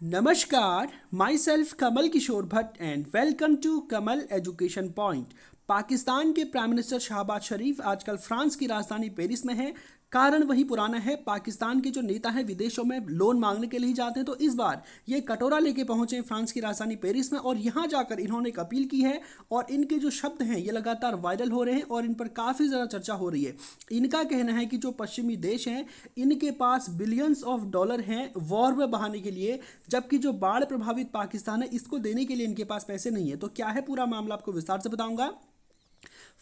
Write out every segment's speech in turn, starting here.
नमस्कार, myself Kamal Kishore Bhatt and welcome to Kamal education point. Pakistan के prime minister Shahbaz शरीफ आजकल फ्रांस की राजधानी पेरिस में है। कारण वही पुराना है, पाकिस्तान के जो नेता हैं विदेशों में लोन मांगने के लिए जाते हैं, तो इस बार ये कटोरा लेके पहुंचे फ्रांस की राजधानी पेरिस में और यहां जाकर इन्होंने एक अपील की है। और इनके जो शब्द हैं ये लगातार वायरल हो रहे हैं और इन पर काफ़ी ज़्यादा चर्चा हो रही है। इनका कहना है कि जो पश्चिमी देश हैं इनके पास बिलियंस ऑफ डॉलर हैं वॉर में बहाने के लिए, जबकि जो बाढ़ प्रभावित पाकिस्तान है इसको देने के लिए इनके पास पैसे नहीं है। तो क्या है पूरा मामला आपको विस्तार से बताऊंगा।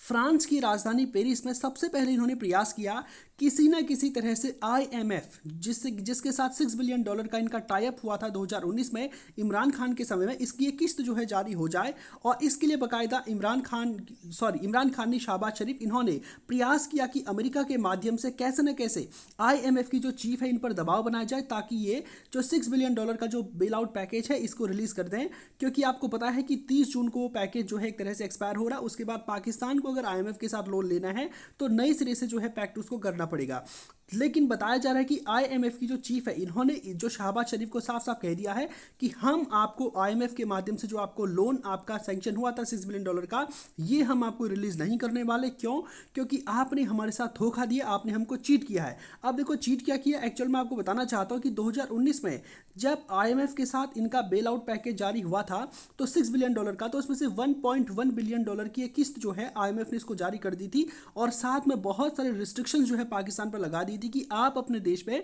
फ्रांस की राजधानी पेरिस में सबसे पहले इन्होंने प्रयास किया किसी ना किसी तरह से आईएमएफ जिसके साथ $6 बिलियन का इनका टाई अप हुआ था 2019 में इमरान खान के समय में, इसकी एक किस्त जो है जारी हो जाए। और इसके लिए बाकायदा इमरान खान ने शहबाज शरीफ इन्होंने प्रयास किया कि अमेरिका के माध्यम से कैसे न कैसे आईएमएफ की जो चीफ है इन पर दबाव बनाया जाए ताकि ये जो $6 बिलियन का जो बेल आउट पैकेज है इसको रिलीज कर दें। क्योंकि आपको पता है कि 30 जून को वो पैकेज जो है एक तरह से एक्सपायर हो रहा है। उसके बाद पाकिस्तान को अगर आईएमएफ के साथ लोन लेना है तो नए सिरे से जो है पैक्ट उसको करना पड़ेगा। लेकिन बताया जा रहा है कि आईएमएफ की जो चीफ है इन्होंने जो शहबाज शरीफ को साफ साफ कह दिया है कि हम आपको आईएमएफ के माध्यम से जो आपको लोन आपका सैंक्शन हुआ था $6 बिलियन का, ये हम आपको रिलीज नहीं करने वाले। क्यों? क्योंकि आपने हमारे साथ धोखा दिया, आपने हमको चीट किया है। अब देखो चीट क्या किया, एक्चुअल में आपको बताना चाहता हूं कि 2019 में जब आईएमएफ के साथ इनका बेल आउट पैकेज जारी हुआ था तो $6 बिलियन का, तो उसमें से $1.1 बिलियन की एक किस्त जो है आईएमएफ ने इसको जारी कर दी थी। और साथ में बहुत सारे रिस्ट्रिक्शंस जो है पाकिस्तान पर लगा दी थी कि आप अपने देश में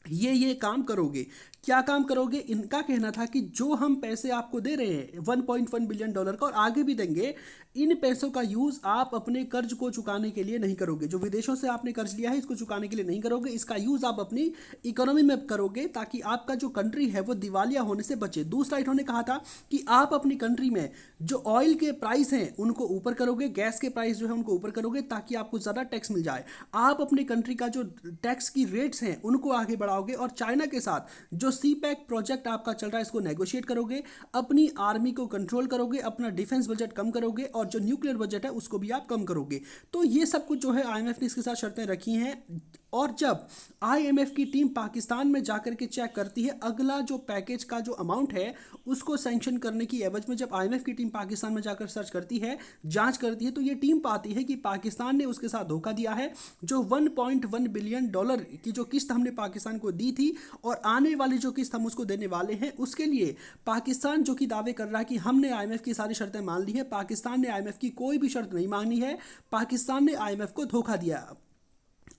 ये काम करोगे। क्या काम करोगे? इनका कहना था कि जो हम पैसे आपको दे रहे हैं $1.1 बिलियन का और आगे भी देंगे, इन पैसों का यूज़ आप अपने कर्ज को चुकाने के लिए नहीं करोगे। जो विदेशों से आपने कर्ज लिया है इसको चुकाने के लिए नहीं करोगे, इसका यूज़ आप अपनी इकोनॉमी में करोगे ताकि आपका जो कंट्री है वो दिवालिया होने से बचे। दूसरा इन्होंने कहा था कि आप अपनी कंट्री में जो ऑयल के प्राइस हैं उनको ऊपर करोगे, गैस के प्राइस जो है उनको ऊपर करोगे ताकि आपको ज़्यादा टैक्स मिल जाए। आप अपनी कंट्री का जो टैक्स की रेट्स हैं उनको आगे बढ़ाओगे और चाइना के साथ जो सी पैक प्रोजेक्ट आपका चल रहा है इसको नेगोशिएट करोगे, अपनी आर्मी को कंट्रोल करोगे, अपना डिफेंस बजट कम करोगे और जो न्यूक्लियर बजट है उसको भी आप कम करोगे। तो ये सब कुछ जो है आईएमएफ ने इसके साथ शर्तें रखी हैं। और जब आईएमएफ की टीम पाकिस्तान में जाकर के चेक करती है अगला जो पैकेज का जो अमाउंट है उसको सैंक्शन करने की एवज में, जब आईएमएफ की टीम पाकिस्तान में जाकर सर्च करती है, जांच करती है, तो ये टीम पाती है कि पाकिस्तान ने उसके साथ धोखा दिया है। जो $1.1 बिलियन की जो किस्त हमने पाकिस्तान को दी थी और आने वाली जो किस्त हम उसको देने वाले हैं उसके लिए पाकिस्तान जो कि दावे कर रहा है कि हमने आईएमएफ की सारी शर्तें मान ली है, पाकिस्तान ने आईएमएफ की कोई भी शर्त नहीं मांगी है। पाकिस्तान ने आईएमएफ को धोखा दिया।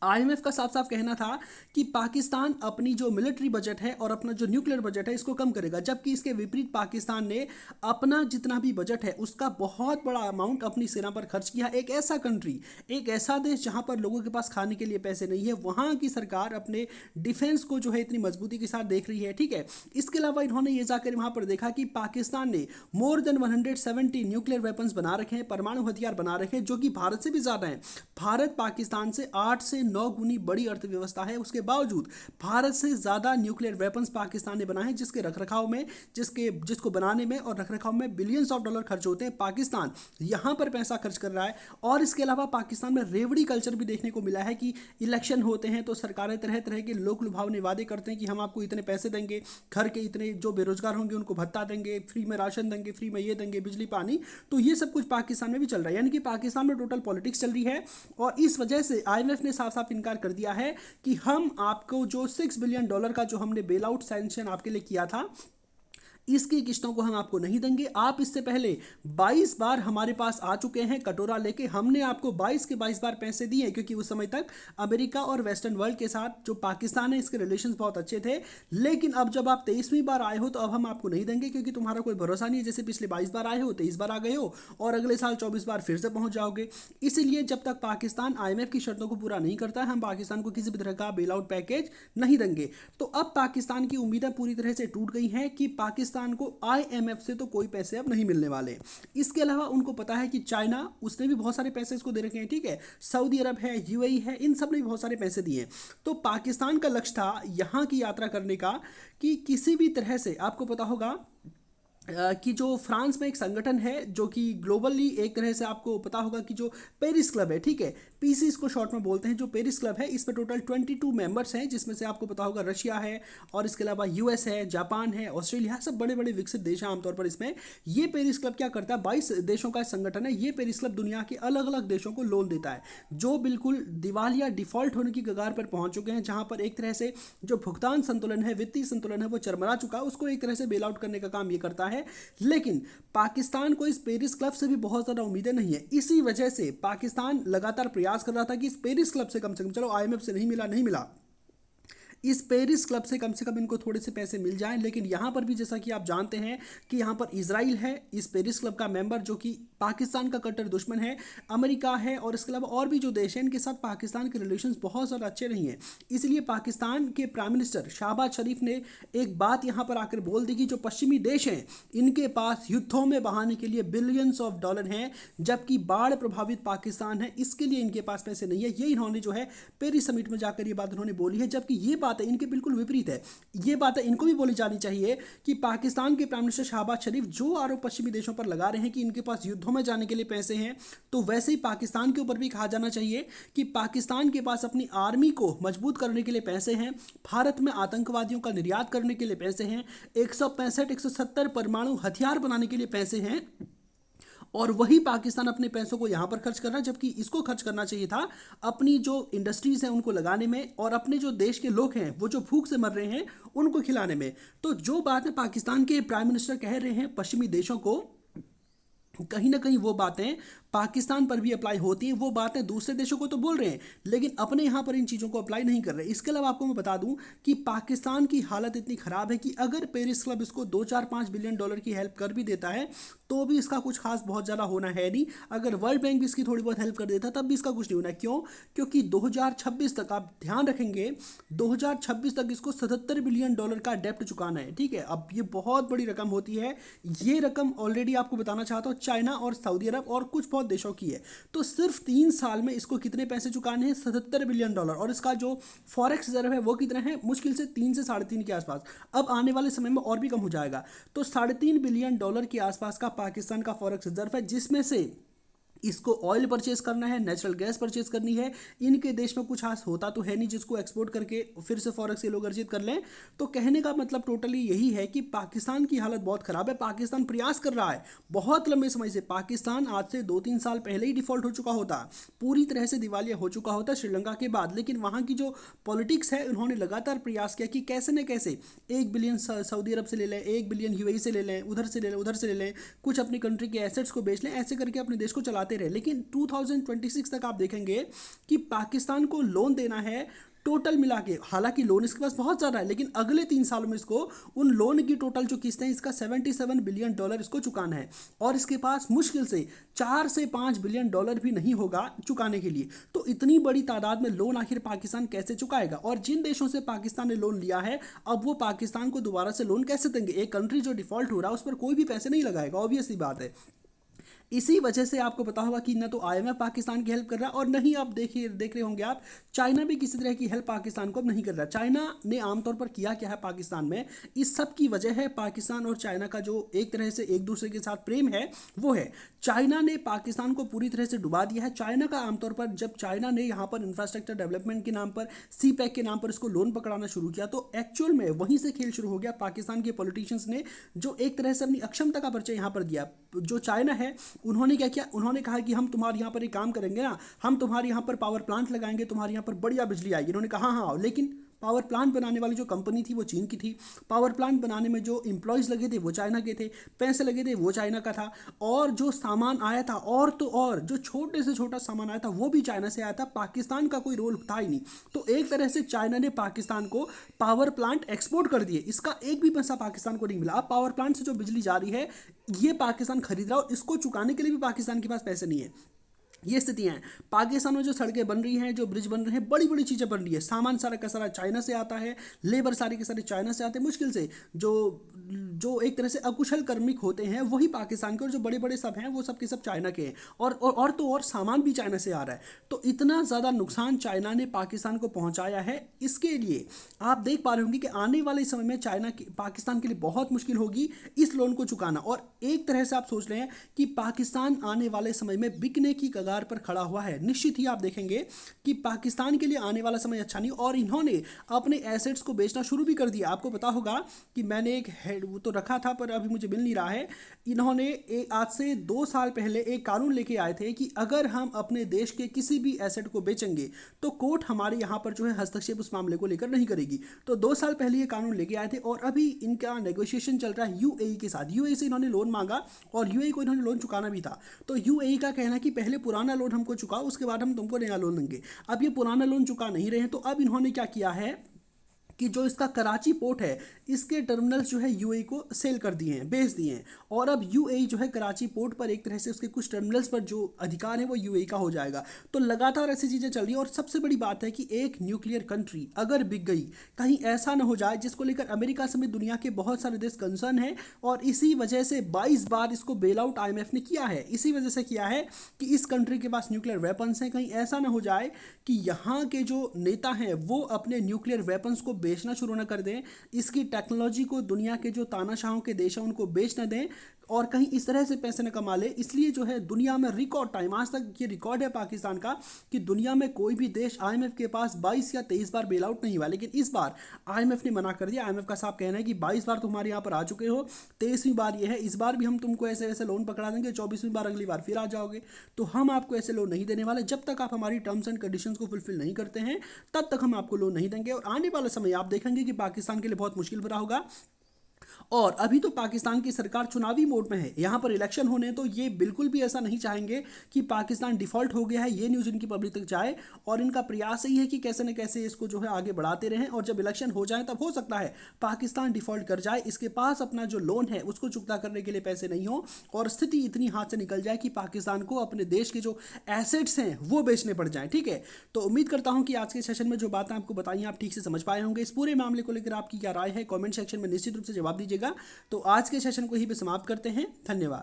आईएमएफ का साफ साफ कहना था कि पाकिस्तान अपनी जो मिलिट्री बजट है और अपना जो न्यूक्लियर बजट है इसको कम करेगा, जबकि इसके विपरीत पाकिस्तान ने अपना जितना भी बजट है उसका बहुत बड़ा अमाउंट अपनी सेना पर खर्च किया। एक ऐसा कंट्री, एक ऐसा देश जहां पर लोगों के पास खाने के लिए पैसे नहीं है, वहां की सरकार अपने डिफेंस को जो है इतनी मजबूती के साथ देख रही है। ठीक है, इसके अलावा इन्होंने ये जाकर वहां पर देखा कि पाकिस्तान ने मोर देन 170 न्यूक्लियर वेपन्स बना रखे हैं, परमाणु हथियार बना रखे हैं जो कि भारत से भी ज्यादा है। भारत पाकिस्तान से 8 से 9 गुनी बड़ी अर्थव्यवस्था है, उसके बावजूद भारत से ज़्यादा न्यूक्लियर वेपन्स पाकिस्तान ने बनाए हैं, जिसके रखरखाव में जिसको बनाने में और रखरखाव में बिलियंस ऑफ डॉलर खर्च होते हैं। पाकिस्तान यहाँ पर पैसा खर्च कर रहा है। और इसके अलावा पाकिस्तान में रेवड़ी कल्चर भी देखने को मिला है कि इलेक्शन होते हैं तो सरकारें तरह तरह के लोक लुभावने वादे करते हैं कि हम आपको इतने पैसे देंगे, घर के इतने जो बेरोजगार होंगे उनको भत्ता देंगे, फ्री में राशन देंगे, फ्री में ये देंगे, बिजली पानी। तो ये सब कुछ पाकिस्तान में भी चल रहा है, यानी कि पाकिस्तान में टोटल पॉलिटिक्स चल रही है। और इस वजह से आईएमएफ ने साफ साफ इनकार कर दिया है कि हम आपको जो $6 बिलियन का जो हमने बेल आउट सैंक्शन आपके लिए किया था इसकी किस्तों को हम आपको नहीं देंगे। आप इससे पहले 22 बार हमारे पास आ चुके हैं कटोरा लेके, हमने आपको 22 के 22 बार पैसे दिए क्योंकि उस समय तक अमेरिका और वेस्टर्न वर्ल्ड के साथ जो पाकिस्तान है इसके रिलेशंस बहुत अच्छे थे। लेकिन अब जब आप 23वीं बार आए हो तो अब हम आपको नहीं देंगे क्योंकि तुम्हारा कोई भरोसा नहीं है। जैसे पिछले 22 बार आए हो, 23 बार आ गए हो और अगले साल 24 बार फिर से पहुंच जाओगे। इसीलिए जब तक पाकिस्तान आईएमएफ की शर्तों को पूरा नहीं करता है हम पाकिस्तान को किसी भी तरह का बेल आउट पैकेज नहीं देंगे। तो अब पाकिस्तान की उम्मीदें पूरी तरह से टूट गई हैं कि पाकिस्तान को आईएमएफ से तो कोई पैसे अब नहीं मिलने वाले। इसके अलावा उनको पता है कि चाइना, उसने भी बहुत सारे पैसे इसको दे रखे हैं। ठीक है, सऊदी अरब है, यूएई है, इन सब ने भी बहुत सारे पैसे दिए हैं। तो पाकिस्तान का लक्ष्य था यहाँ की यात्रा करने का कि किसी भी तरह से, आपको पता होगा कि जो फ्रांस में एक संगठन है जो कि ग्लोबली एक तरह से आपको पता होगा कि जो पेरिस क्लब है, ठीक है, पीसी इसको शॉर्ट में बोलते हैं, जो पेरिस क्लब है इसमें टोटल 22 मेंबर्स हैं, जिसमें से आपको पता होगा रशिया है और इसके अलावा यूएस है, जापान है, ऑस्ट्रेलिया, सब बड़े बड़े विकसित देश हैं आमतौर पर इसमें। ये पेरिस क्लब क्या करता है, 22 देशों का संगठन है। ये पेरिस क्लब दुनिया के अलग अलग देशों को लोन देता है जो बिल्कुल दिवालिया डिफॉल्ट होने की कगार पर पहुंच चुके हैं, जहां पर एक तरह से जो भुगतान संतुलन है, वित्तीय संतुलन है, वो चरमरा चुका है, उसको एक तरह से बेल आउट करने का काम ये करता है। लेकिन पाकिस्तान को इस पेरिस क्लब से भी बहुत ज़्यादा उम्मीदें नहीं है। इसी वजह से पाकिस्तान लगातार प्रयास कर रहा था कि इस पेरिस क्लब से कम, चलो आईएमएफ से नहीं मिला, इस पेरिस क्लब से कम इनको थोड़े से पैसे मिल जाएं। लेकिन यहाँ पर भी जैसा कि आप जानते हैं कि यहाँ पर इजराइल है इस पेरिस क्लब का मेंबर, जो कि पाकिस्तान का कट्टर दुश्मन है, अमेरिका है, और इसके अलावा और भी जो देश हैं इनके साथ पाकिस्तान के रिलेशंस बहुत ज़्यादा अच्छे नहीं हैं। इसलिए पाकिस्तान के प्राइम मिनिस्टर शहबाज शरीफ ने एक बात यहाँ पर आकर बोल दी कि जो पश्चिमी देश हैं इनके पास युद्धों में बहाने के लिए बिलियंस ऑफ डॉलर हैं, जबकि बाढ़ प्रभावित पाकिस्तान है इसके लिए इनके पास पैसे नहीं है। ये इन्होंने जो है पेरिस समिट में जाकर ये बात उन्होंने बोली है, जबकि ये बात है इनके बिल्कुल विपरीत है। ये बात है इनको भी बोली जानी चाहिए कि पाकिस्तान के प्राइम मिनिस्टर शहबाज शरीफ जो आरोप पश्चिमी देशों पर लगा रहे हैं कि इनके पास युद्धों में जाने के लिए पैसे हैं, तो वैसे ही पाकिस्तान के ऊपर भी कहा जाना चाहिए कि पाकिस्तान के पास अपनी आर्मी को मजबूत करने के लिए पैसे हैं, भारत में आतंकवादियों का निर्यात करने के लिए पैसे हैं, 165 170 परमाणु हथियार बनाने के लिए पैसे हैं, और वही पाकिस्तान अपने पैसों को यहाँ पर खर्च कर रहा है, जबकि इसको खर्च करना चाहिए था अपनी जो इंडस्ट्रीज हैं उनको लगाने में, और अपने जो देश के लोग हैं वो जो भूख से मर रहे हैं उनको खिलाने में। तो जो बात है पाकिस्तान के प्राइम मिनिस्टर कह रहे हैं पश्चिमी देशों को, कहीं ना कहीं वो बातें पाकिस्तान पर भी अप्लाई होती हैं। वो बातें दूसरे देशों को तो बोल रहे हैं लेकिन अपने यहाँ पर इन चीज़ों को अप्लाई नहीं कर रहे। इसके अलावा आपको मैं बता दूं कि पाकिस्तान की हालत इतनी ख़राब है कि अगर पेरिस क्लब इसको 2-4-5 बिलियन डॉलर की हेल्प कर भी देता है तो भी इसका कुछ खास बहुत ज़्यादा होना है नहीं। अगर वर्ल्ड बैंक भी इसकी थोड़ी बहुत हेल्प कर देता तब भी इसका कुछ नहीं होना। क्यों? क्योंकि 2026 तक आप ध्यान रखेंगे, 2026 तक इसको 77 बिलियन डॉलर का डेप्ट चुकाना है, ठीक है। अब ये बहुत बड़ी रकम होती है। ये रकम ऑलरेडी आपको बताना चाहता हूँ चाइना और सऊदी अरब और कुछ बहुत देशों की है। तो सिर्फ 3 साल में इसको कितने पैसे चुकाने हैं? 77 बिलियन डॉलर। और इसका जो फॉरेक्स रिजर्व है वो कितना है? मुश्किल से 3 से 3.5 के आसपास। अब आने वाले समय में और भी कम हो जाएगा। तो 3.5 बिलियन डॉलर के आसपास का पाकिस्तान का फॉरेक्स रिजर्व है, जिसमें से इसको ऑयल परचेज करना है, नेचुरल गैस परचेज करनी है। इनके देश में कुछ खास होता तो है नहीं जिसको एक्सपोर्ट करके फिर से फॉरेक्स ये लोग अर्जित कर लें। तो कहने का मतलब टोटली यही है कि पाकिस्तान की हालत बहुत ख़राब है। पाकिस्तान प्रयास कर रहा है बहुत लंबे समय से। पाकिस्तान आज से 2-3 साल पहले ही डिफॉल्ट हो चुका होता, पूरी तरह से दिवालिया हो चुका होता श्रीलंका के बाद। लेकिन वहाँ की जो पॉलिटिक्स है उन्होंने लगातार प्रयास किया कि कैसे न कैसे 1 बिलियन सऊदी अरब से ले लें, 1 बिलियन यूएई से ले लें, उधर से ले लें, उधर से ले लें, कुछ अपनी कंट्री के एसेट्स को बेच लें, ऐसे करके अपने देश को चलाते रहे। लेकिन 2026 तक आप देखेंगे कि पाकिस्तान को लोन देना है टोटल मिला के। हालांकि लोन इसके पास बहुत ज़्यादा है लेकिन अगले 3 सालों में इसको उन लोन की टोटल जो किस्तें इसका 77 बिलियन डॉलर इसको चुकाना है। और इसके पास मुश्किल से 4 से 5 बिलियन डॉलर भी नहीं होगा चुकाने के लिए। तो इतनी बड़ी तादाद में लोन आखिर पाकिस्तान कैसे चुकाएगा? और जिन देशों से पाकिस्तान ने लोन लिया है अब वो पाकिस्तान को दोबारा से लोन कैसे देंगे? एक कंट्री जो डिफॉल्ट हो रहा है उस पर कोई भी पैसे नहीं लगाएगा, ऑब्वियस सी बात है। इसी वजह से आपको पता होगा कि न तो आईएमएफ पाकिस्तान की हेल्प कर रहा है और नहीं आप देख रहे होंगे आप चाइना भी किसी तरह की हेल्प पाकिस्तान को अब नहीं कर रहा। चाइना ने आमतौर पर किया क्या है पाकिस्तान में, इस सब की वजह है पाकिस्तान और चाइना का जो एक तरह से एक दूसरे के साथ प्रेम है वो है। चाइना ने पाकिस्तान को पूरी तरह से डुबा दिया है। चाइना का आमतौर पर जब चाइना ने यहाँ पर इंफ्रास्ट्रक्चर डेवलपमेंट के नाम पर CPEC के नाम पर इसको लोन पकड़ाना शुरू किया तो एक्चुअल में वहीं से खेल शुरू हो गया। पाकिस्तान के पॉलिटिशियंस ने जो एक तरह से अपनी अक्षमता का परिचय यहाँ पर दिया। जो चाइना है उन्होंने क्या किया, उन्होंने कहा कि हम तुम्हारे यहाँ पर एक काम करेंगे ना, हम तुम्हारे यहाँ पर पावर प्लांट लगाएंगे, तुम्हारे यहाँ पर बढ़िया बिजली आएगी। इन्होंने कहा हाँ, लेकिन पावर प्लांट बनाने वाली जो कंपनी थी वो चीन की थी, पावर प्लांट बनाने में जो एम्प्लॉयज़ लगे थे वो चाइना के थे, पैसे लगे थे वो चाइना का था, और जो सामान आया था और तो और जो छोटे से छोटा सामान आया था वो भी चाइना से आया था। पाकिस्तान का कोई रोल था ही नहीं। तो एक तरह से चाइना ने पाकिस्तान को पावर प्लांट एक्सपोर्ट कर दिए, इसका एक भी पैसा पाकिस्तान को नहीं मिला। अब पावर प्लांट से जो बिजली जा रही है ये पाकिस्तान खरीद रहा है और इसको चुकाने के लिए भी पाकिस्तान के पास पैसे नहीं है। ये स्थितियाँ हैं। पाकिस्तान में जो सड़कें बन रही हैं, जो ब्रिज बन रहे हैं, बड़ी बड़ी चीज़ें बन रही है, सामान सारा का सारा चाइना से आता है, लेबर सारे के सारे चाइना से आते हैं। मुश्किल से जो जो एक तरह से अकुशल कार्मिक होते हैं वही पाकिस्तान के, और जो बड़े बड़े सब हैं वो सब के सब चाइना के हैं। और तो और सामान भी चाइना से आ रहा है। तो इतना ज़्यादा नुकसान चाइना ने पाकिस्तान को पहुंचाया है। इसके लिए आप देख पा रहे होंगे कि आने वाले समय में पाकिस्तान के लिए बहुत मुश्किल होगी इस लोन को चुकाना। और एक तरह से आप सोच रहे हैं कि पाकिस्तान आने वाले समय में बिकने की कगार पर खड़ा हुआ है। निश्चित ही आप देखेंगे कि पाकिस्तान के लिए आने वाला समय अच्छा नहीं, और इन्होंने अपने एसेट्स को बेचना शुरू भी कर दिया। आपको पता होगा कि मैंने एक हेड वो तो रखा था पर अभी मुझे मिल नहीं रहा है। इन्होंने आज से 2 साल पहले एक कानून लेके आए थे कि अगर हम अपने देश के किसी भी एसेट को बेचेंगे तो कोर्ट हमारे यहाँ पर जो है हस्तक्षेप उस मामले को लेकर नहीं करेगी। तो 2 साल पहले ये कानून लेके आए थे, और अभी इनका नेगोशिएशन चल रहा है यूएई के साथ। यूएई से इन्होंने लोन मांगा और यूएई को इन्होंने लोन चुकाना भी था। तो यूएई का कहना है कि पहले पुराना लोन हमको चुकाओ, उसके बाद हम तुमको नया लोन देंगे। अब ये पुराना लोन चुका नहीं रहे हैं, तो अब इन्होंने क्या किया है कि जो इसका कराची पोर्ट है, इसके टर्मिनल्स जो है यूएई को सेल कर दिए हैं, बेच दिए हैं। और अब यूएई जो है कराची पोर्ट पर एक तरह से उसके कुछ टर्मिनल्स पर जो अधिकार है वो यूएई का हो जाएगा। तो लगातार ऐसी चीज़ें चल रही हैं। और सबसे बड़ी बात है कि एक न्यूक्लियर कंट्री अगर बिक गई, कहीं ऐसा ना हो जाए जिसको लेकर अमेरिका समेत दुनिया के बहुत सारे देश कंसर्न है। और इसी वजह से 22 बार इसको बेल आउट आईएमएफ ने किया है। इसी वजह से किया है कि इस कंट्री के पास न्यूक्लियर वेपन्स हैं, कहीं ऐसा ना हो जाए कि यहाँ के जो नेता हैं वो अपने न्यूक्लियर वेपन्स को बेचना शुरू न कर दें, इसकी टेक्नोलॉजी को दुनिया के जो तानाशाहों के देश हैं उनको बेच न दें, और कहीं इस तरह से पैसे न कमा ले। इसलिए जो है दुनिया में रिकॉर्ड टाइम, आज तक ये रिकॉर्ड है पाकिस्तान का कि दुनिया में कोई भी देश आईएमएफ के पास 22 या 23 बार बेल आउट नहीं हुआ। लेकिन इस बार आईएमएफ ने मना कर दिया। आईएमएफ का साफ कहना है कि 22 बार तो हमारे यहाँ पर आ चुके हो, 23वीं बार ये है, इस बार भी हम तुमको ऐसे ऐसे लोन पकड़ा देंगे, 24वीं बार अगली बार फिर आ जाओगे। तो हम आपको ऐसे लोन नहीं देने वाले, जब तक आप हमारी टर्म्स एंड कंडीशंस को फुलफिल नहीं करते हैं तब तक हम आपको लोन नहीं देंगे। और आने वाला समय आप देखेंगे कि पाकिस्तान के लिए बहुत मुश्किल भरा होगा। और अभी तो पाकिस्तान की सरकार चुनावी मोड में है, यहाँ पर इलेक्शन होने, तो ये बिल्कुल भी ऐसा नहीं चाहेंगे कि पाकिस्तान डिफॉल्ट हो गया है, ये न्यूज़ इनकी पब्लिक तक जाए। और इनका प्रयास यही है कि कैसे न कैसे इसको जो है आगे बढ़ाते रहें, और जब इलेक्शन हो जाए तब हो सकता है पाकिस्तान डिफॉल्ट कर जाए, इसके पास अपना जो लोन है उसको चुकता करने के लिए पैसे नहीं हो, और स्थिति इतनी हाथ से निकल जाए कि पाकिस्तान को अपने देश के जो एसेट्स हैं वो बेचने पड़ जाएं। ठीक है, तो उम्मीद करता हूं कि आज के सेशन में जो बातें आपको बताई हैं आप ठीक से समझ पाए होंगे। इस पूरे मामले को लेकर आपकी क्या राय है कमेंट सेक्शन में निश्चित रूप से जवाब दीजिएगा। तो आज के सेशन को यहीं पे समाप्त करते हैं। धन्यवाद।